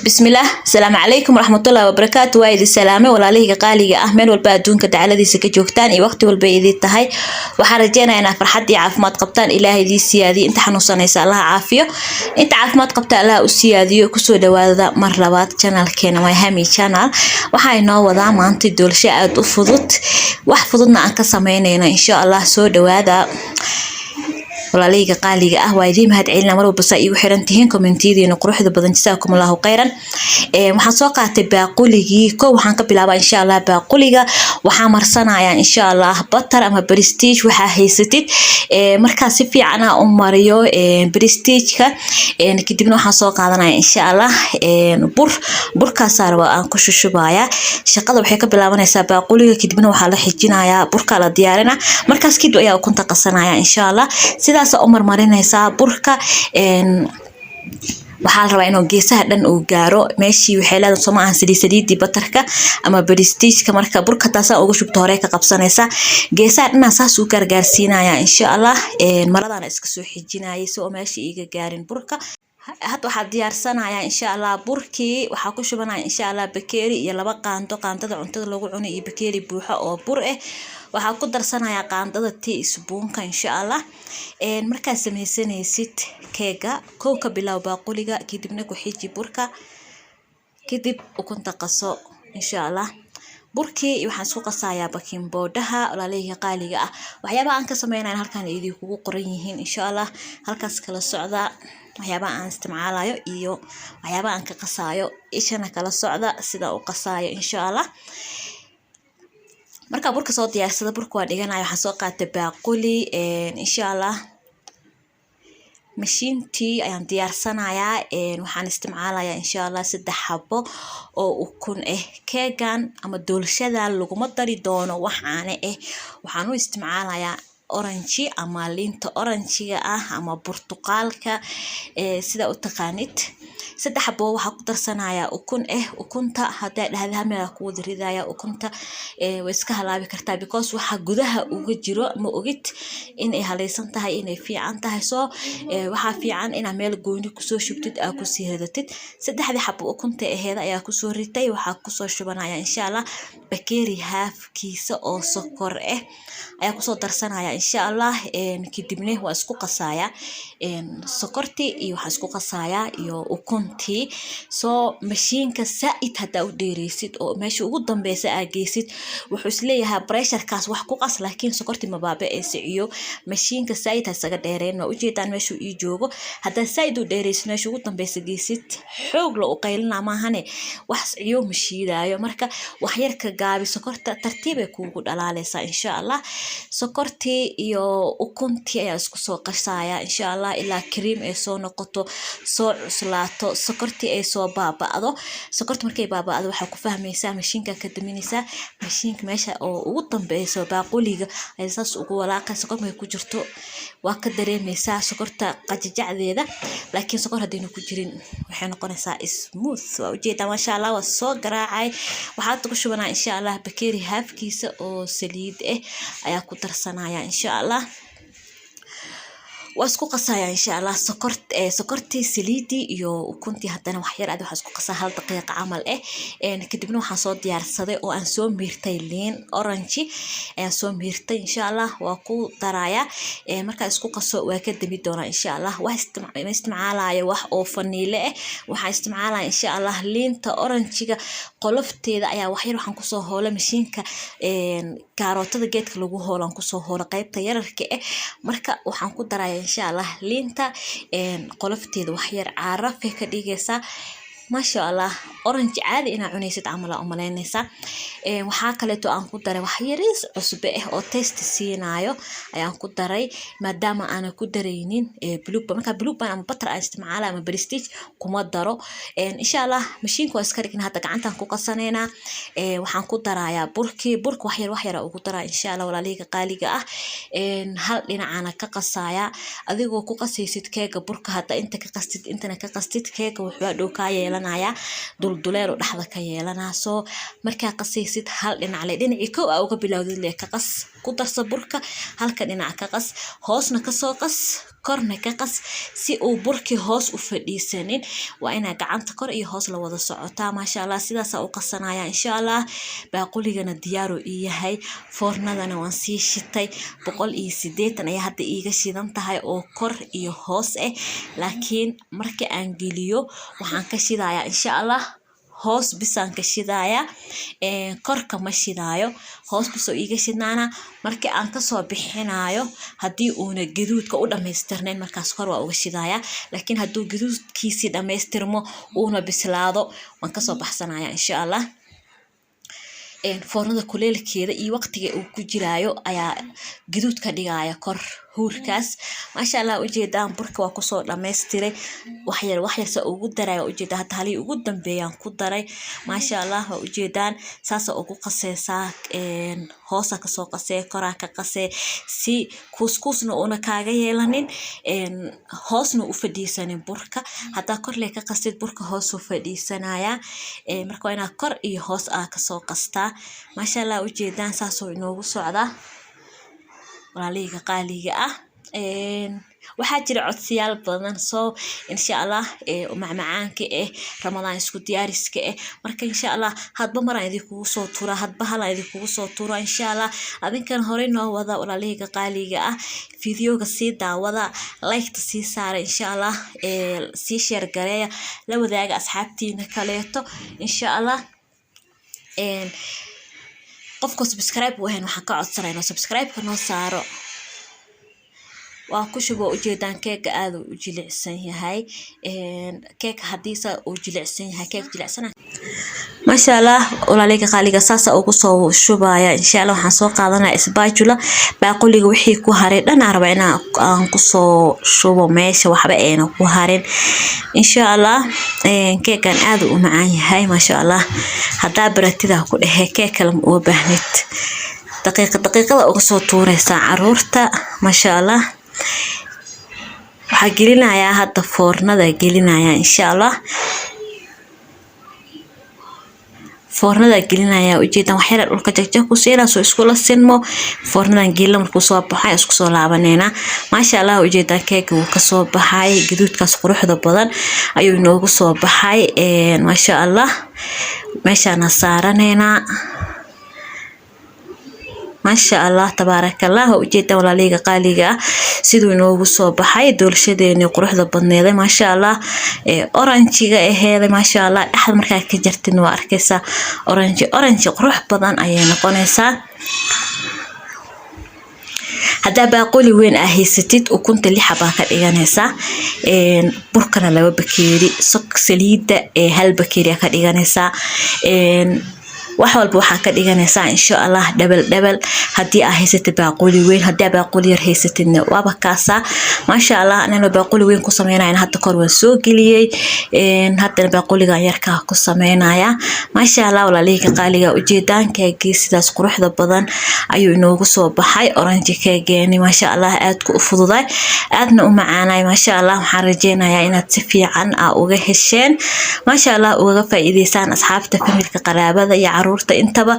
بسم الله السلام عليكم ورحمة الله وبركاته وايد السلامة ولا ليه قالي أحمل والبادون كدعالة دي سكجوكتان أي وقت والبيدي تهاي وحرجينا أنا فرحتي عافمات قبطان إلهي دي السيادي أنت حنوصنا يسأل الله عافية أنت عافمات قبطان الله السيادي وكسو دوادة مرلبات channel كينا ويهمي channel وحاي نوضع ما أنت دول شيء أفضت وحفظنا عنك سمينينا إن شاء الله سو دوادة ولا ليه قالي وايدي مهد علنا مرو بصائي وحرنتهين كومنتيدي نقروح ذا بدن جزاكم الله خيرا waxaan soo qaatay baaquligii ko waxaan ka bilaabaa insha Allah baaquliga waxaan marsanayaa insha Allah butter ama prestige waxa haysatid marka si fiican aan u mariyo prestige-ka kadibna waxaan soo qaadanayaa insha Allah burka saarwa aan ku shushubayaa shaqada waxay ka bilaabanaysaa baaquliga kadibna waxaa la xijinayaa burka la diyaarina markaas kadib ayaa ukunta qasanaya insha Allah sidaas oo marmarinaysaa burka waxaa la rabaa inuu geesaha dhan uu gaaro meeshii waxay leedahay Soomaaliya saliidii batarka ama prestige-ka marka burka taas ugu shubto hore ka qabsanaysa geesaha dhan saas uu gargaarsiinaya insha Allah maradana iska soo xijinayay soo meeshii iga gaarin burka hadda waxa diyaarsanaya insha Allah burkii waxa ku shubanaya insha Allah bakeeri iyo laba qaandada cuntada lagu cuno iyo bakeeri buuxa oo bur waxa ku darsanaya qaandada teaspoon-ka insha Allah marka sameysanaysid keega kow ka bilaw baaquliga kadibna ku xiji burka kadib ukunta qaso insha Allah burkii waxaan soo qasayaa baking powder-ha walaalaha qaaliga ah waxyaabo aan ka sameeyay halkan idin kugu qoran yihiin insha Allah halkaas kala socda waxyaabo aan isticmaalayo iyo waxyaabo aan ka qasaayo ishana kala socda sida uu qasaayo insha Allah marka burka soo diyaarsada burka waa dhiganayo waxaan soo qaatay baaquli insha Allah mashiintii ayaan diyaarsanayaa waxaan isticmaalayaa insha Allah 3 xabo oo ukun keegan ama doolshada laguma dari doono waxaan u isticmaalayaa orange ama liinta orange-ga ama burtuqaalka sida u taqaanid 3 xabo waxa ku darsanayaa ukunta haday dhahdaa meel ku wada ridaya ukunta way iska halaabi kartaa because waxa gudaha uga jiro ma ogid in ay halaysan tahay in ay fiican tahay soo waxa fiican in meel gooni ku soo shubtid ku sii hadatid 3 xabo ukunta ayaa ku soo ritay waxa ku soo shubanaya insha Allah bakeeri half kiisa oo sokor ayaa ku soo darsanaya insha Allah kadibna waa isku qasaya sokorti iyo waxa isku qasaya iyo ukunti soo mashiinka saaid hada u dheereysid oo meesha ugu dambeeysa aad geysid wuxuu isleeyahay pressure-kaas wax ku qas laakiin sokorti ma baaba'aysiyo mashiinka saaid isaga dheereen oo ujeedaan meesha uu joogo hada saaid u dheereysid meesha ugu dambeeysa geysid xoog la u qaylina maahane wax ciyo mashiidaayo marka wax yar ka gaabi sokorta tartiib ay kuugu dhalaalaysa insha Allah sokorti iyo ukunti ayaa isku soo qasaya insha Allah ilaa cream ay soo noqoto soo cuslaato sokorti ay soo baaba'do sokorti markay baaba'do waxa ku fahmaysaa mashiinka ka daminaysa mashiinka meesha oo ugu dambeeyso baaquliga ay saas ugu walaaqay sokor ma ku jirto waa ka dareemaysaa sokorta qajajacdeeda laakiin sokor hadii ku jirin waxay noqonaysaa smooth waa ujeeda ma sha Allah waa soo garaacay waxa ku shubanaa insha Allah bakeeri halfkiisa oo saliid ayaa ku darsanaya insha Allah واسكو قصايا إن شاء الله سكرتي سليدي iyo ukunti hadana wax yar aad wax isku qasaa hal daqiiqo camal kadibna waxaan soo diyaarsaday oo aan soo miirtay liin orange ayaan soo miirtay insha Allah waa ku daraya marka isku qaso waa ka dami doona insha Allah wax isticmaalayo wax oo faniile waxa isticmaalaya insha Allah liinta orange-ga qolofteeda ayaa wax yar waxaan ku soo hoolay mashiinka karootada geedka lagu hoolan ku soo hoolay qaybta yararka marka waxaan ku daraya insha Allah liinta qolofteeda wax yar caaraf ka dhigaysa ما شاء الله أورنج عادي أنا عنيست عمله أملينيسا وحا كليتو أن كدري وحيريس عصبه أو تيست سينايو أيان كدري ما دام أنا كدرينين بلوب مركا بلوب أنا بطر أستمع على ما برستيج كوما درو إن شاء الله مشين كويس كاركين هتا كعنتان كوكسانينا وحان كدرايا برك وحير أو كدرا إن شاء الله ولا ليك قاليقة هل لنا عنا كقصايا أذيقو كوكسيسيد كيكا برك هتا أنت كقستيد أنتنا كقستيد كيكا وحبادو كايا نايا دولدولير ودحدا ka yeelana soo marka qasaysid hal dhinac le dhinaci ko uga bilowdid le ka qas ku darso burka halka dhinac ka qas hoosna ka soo qas korna ka qas si uu burki hoos u fadhiisanin waa ina gacanta kor iyo hoos la wada socotaa maasha Allah sidaas u qasanaya insha Allah baaquligana diyaar u yahay foornadana waan sii shitay 180 ayaa hadda iiga shidan tahay oo kor iyo hoos laakiin marka aan geliyo waxaan ka shidayaa insha Allah hoos bisaan ka shidaaya korka ma shidaayo hoos bisoo iiga shidnaana marka aan ka soo bixinayo hadii uuna gaduudka u dhameystirnayn markaas kor waa uga shidaaya laakiin haduu gaduudkiisi dhameystirmo uuna bislaado waan ka soo baxsanaya insha Allah foornada kuleelkeeda iyo waqtiga uu ku jiraayo ayaa gaduud ka dhigaya kor huurkaas maasha Allah ujeedaan burka waa ku soo dhameystiray wax yar sa ugu daray ujeeda hadda hali ugu dambeeyaan ku daray maasha Allah waa ujeedaan saas ugu qaseysaa hoosa ka soo qasay kora ka qasay si kuskusna una kaaga yeelanin hoosna u fadhiisanin burka hadda kor lee ka qasid burka hoos u fadhiisanaya marka ina kor iyo hoos ka soo qastaa maasha Allah ujeedaan saas oo inoogu socda walaaliga qaaliga waxaa jira codsiyaal badan soo insha Allah macmacaanka Ramadaan isku diyaariska marka insha Allah hadba mar idin kugu soo tuura hadba hal idin kugu soo tuura insha Allah adinkan hore noo wada walaaliga qaaliga videoga sii daawada like ta sii saara insha Allah sii share gareeya la wadaaga asxaabtiina kaleeto insha Allah qofka subscribe waxaan ka codsanaynaa subscribe ka noo saaro waa ku shubo ujeedaan keega aad u jilicsan yahay keega hadiisa uu jilicsan yahay keeg jilicsan maasha Allah walaaliga qaaliga saasa ugu soo shubaya insha Allah waxaan soo qaadanaa spatula baaquliga wixii ku haray dhan arba aan ku soo shubo meesha waxba ayna ku harin insha Allah keegan aad u macaan yahay maasha Allah hadda baratida ku dhahay keeg kale u baahnid daqiiqada ugu soo tuuraysa caruurta maasha Allah waxaa gelinayaa hadda foornada gelinaya insha Allah foornada gelinaya ujeedan wax yar dhulka jajab ku siina soo isku la sinmo foornadan gelin markuu soo baxay isku soo laabanayna maasha Allah ujeedan keega uu ka soo baxay gaduudkaas quruxda badan ayuu inoogu soo baxay maasha Allah meeshana saaranayna maasha Allah tabarakallah ujeeda walaaliga qaaliga sidoo inoogu soo baxay doolshadeena quruxda badneed maasha Allah orange-ga aheeday maasha Allah dhaxal markaa ka jartin waa arkaysaa orange qurux badan ayay noqonaysaa hadda baaquli weyn ahaysatid ukunta 6 xaba ka dhiganaysa burkana 2 bakeeri saliida 1 bakeeri ka dhiganaysa wax walba waxa ka dhiganaysa insha Allah double hadii ay haysatid baaquli weyn hadii baaquli yar haysatidna waaba kaasa maasha Allah anana baaquli weyn ku sameeynaa hadda kor waan soo galiyay hadda baaquliga yarka ku sameeynaya maasha Allah walaaliga qaaliga ujeedaan keegi sidaas quruxda badan ayuu inoogu soo baxay orange keegeeni maasha Allah aad ku fududay aadna u macaanay maasha Allah waxaan rajeynayaa inaad si fiican uga hesheen maasha Allah uga faa'iideysaan asxaabta familka qaraabada iyo caruurta intaba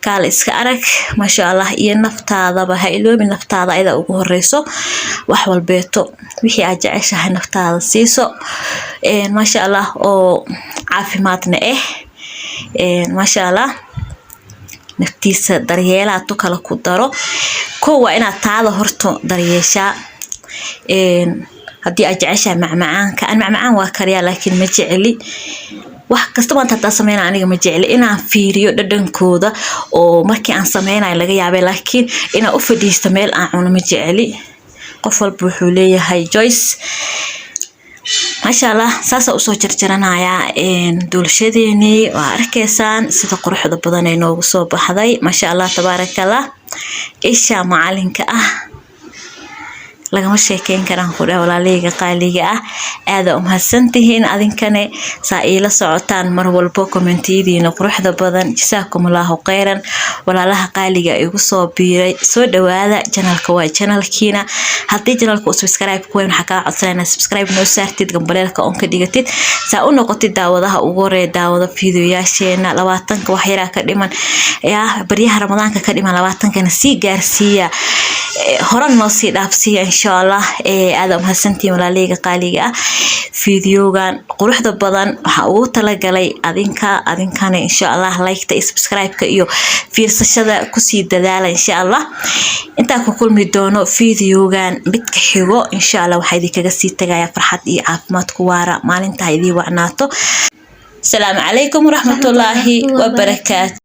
kaal iska arag maasha Allah iyo naftaada ha iloobi naftaada ayda ugu horeyso wax walbeeto wixii aad jeceshahay naftaada siiso maasha Allah oo caafimaadna maasha Allah naftiisa daryeela tu kala ku daro koowa inaad taada horto daryeesha hadii aad jeceshahay macmacaanka macmacaan waa kariya laakiin ma jeceli wax kasta waan taa sameeyay aniga ma jecel inaan fiiriyo dhadhankooda oo markii aan sameeyay laga yaabay laakiin ina u fadhiisto meel aan cuno ma jeceli qof walba wuxuu leeyahay choice maasha Allah saasa u soo jarjaranaya doolshadeeni waa arkaysaan sida quruxda badan ay noogu soo baxday maasha Allah tabarakallah isha macalinka lagama sheekeyn karaan qura walaaliga qaaliga aad u mahadsantihiin adinkane saa ila socotaan mar walba commentidiina quruxda badan jazaakumullahu khayran walaalaha qaaliga igu soo biiray soo dhawaada channelka waa channelkiina hadii channelka subscribe ku weyn waxa ka codsanayna subscribe noo saartid gambaleelka on ka dhigatid saa u noqotid daawadaha ugu horeeya daawada fiidiyoyaasheena 20 wax yar ka dhiman baryaha ramadaanka ka dhiman 20 kana si gaarsiiya horan noo sii dhaafsiya insha شاء الله هذا محسنتي ولا ليga qaaliga fiidiyogan quruxda badan waxa uu tala galay adinkana insha Allah like ta subscribe ka iyo fiirsashada ku sii dadaala insha Allah inta ku kulmi doono fiidiyogan midka xigo insha Allah waxa idinkaga sii tagaya farxad iyo caafimaad ku waara maalinta idii wacnaato السلام عليكم ورحمة الله وبركاته.